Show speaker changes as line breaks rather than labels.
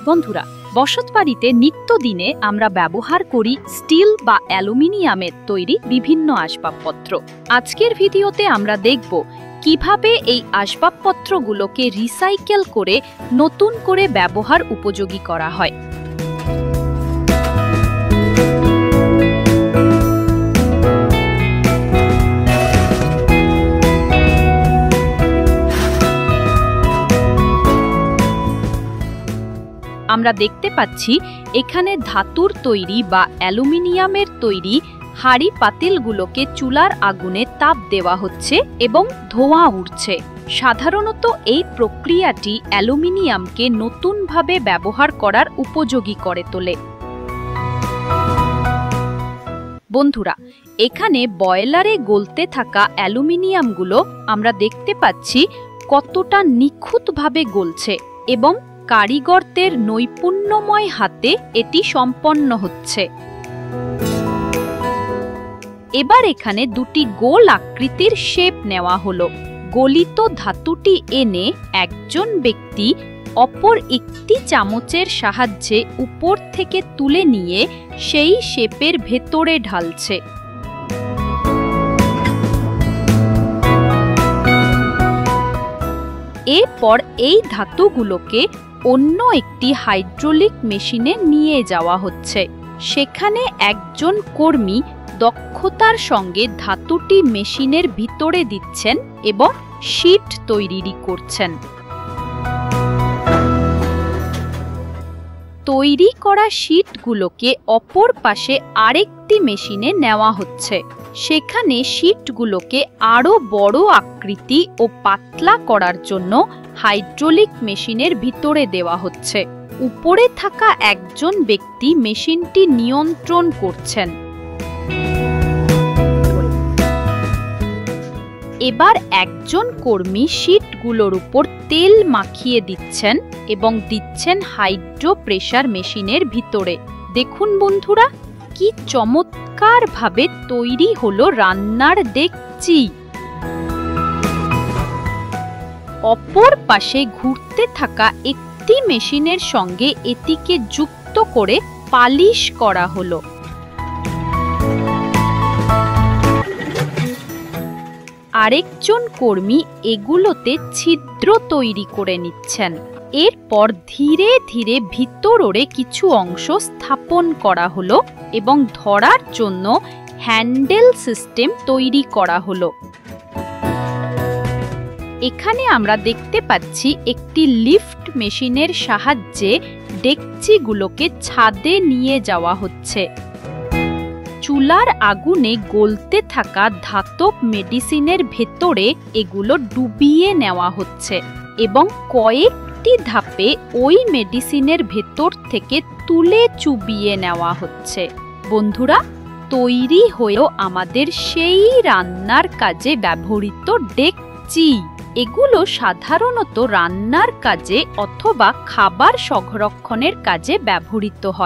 বন্ধুরা, বসতবাড়িতে নিত্যদিনে আমরা ব্যবহার করি স্টিল বা অ্যালুমিনিয়ামের তৈরি বিভিন্ন আসবাবপত্র। আজকের ভিডিওতে আমরা দেখব কিভাবে এই আসবাবপত্রগুলোকে রিসাইকেল করে নতুন করে ব্যবহার উপযোগী করা হয়। আমরা দেখতে পাচ্ছি এখানে ধাতুর তৈরি বা অ্যালুমিনিয়ামের তৈরি হাঁড়ি পাতিলগুলোকে চুলার আগুনে তাপ দেওয়া হচ্ছে এবং ধোঁয়া উঠছে। সাধারণত এই প্রক্রিয়াটি অ্যালুমিনিয়ামকে নতুনভাবে ব্যবহার করার উপযোগী করে তোলে। বন্ধুরা, এখানে বয়লারে গলতে থাকা অ্যালুমিনিয়ামগুলো আমরা দেখতে পাচ্ছি কতটা নিখুঁতভাবে গলছে এবং কারিগরদের নৈপুণ্যময় হাতে এটি সম্পন্ন হচ্ছে। এবার এখানে দুটি গোল আকৃতির শেপ নেওয়া হলো। গলিত ধাতুটি এনে একজন ব্যক্তি অপর একটি চামচের সাহায্যে উপর থেকে তুলে নিয়ে সেই শেপের ভেতরে ঢালছে। এরপর এই ধাতুগুলোকে অন্য একটি হাইড্রোলিক মেশিনে নিয়ে যাওয়া হচ্ছে। সেখানে একজন কর্মী দক্ষতার সঙ্গে ধাতুটি মেশিনের ভিতরে দিচ্ছেন এবং শীট তৈরি করছেন। তৈরি করা শীটগুলোকে অপর পাশে আরেকটি মেশিনে নেওয়া হচ্ছে। সেখানে শীটগুলোকে আরও বড় আকৃতি ও পাতলা করার জন্য হাইড্রোলিক মেশিনের ভিতরে দেওয়া হচ্ছে। উপরে থাকা একজন ব্যক্তি মেশিনটি নিয়ন্ত্রণ করছেন। এবার একজন কর্মী শীটগুলোর উপর তেল মাখিয়ে দিচ্ছেন এবং দিচ্ছেন হাইড্রো প্রেসার মেশিনের ভিতরে। দেখুন বন্ধুরা, কি চমৎকারভাবে তৈরি হলো রান্নার ডেকচি। অপর পাশে ঘুরতে থাকা একটি মেশিনের সঙ্গে এটিকে যুক্ত করে পালিশ করা হলো। আরেকজন কর্মী এগুলোতে ছিদ্র তৈরি করে নিচ্ছেন। এরপর ধীরে ধীরে ভিতরে কিছু অংশ স্থাপন করা হলো এবং ধরার জন্য হ্যান্ডেল সিস্টেম তৈরি করা হলো। এখানে আমরা দেখতে পাচ্ছি একটি লিফট মেশিনের সাহায্যে ডেকচিগুলোকে ছাদে নিয়ে যাওয়া হচ্ছে। চুলার আগুনে গলতে থাকা ধাতব মেডিসিনের ভেতরে এগুলো ডুবিয়ে নেওয়া হচ্ছে এবং কয়েকটি ধাপে ওই মেডিসিনের ভেতর থেকে তুলে চুবিয়ে নেওয়া হচ্ছে। বন্ধুরা, তৈরি হয়েও আমাদের সেই রান্নার কাজে ব্যবহৃত ডেকচি। এগুলো সাধারণত রান্নার কাজে অথবা খাবার সংরক্ষণের কাজে ব্যবহৃত হয়।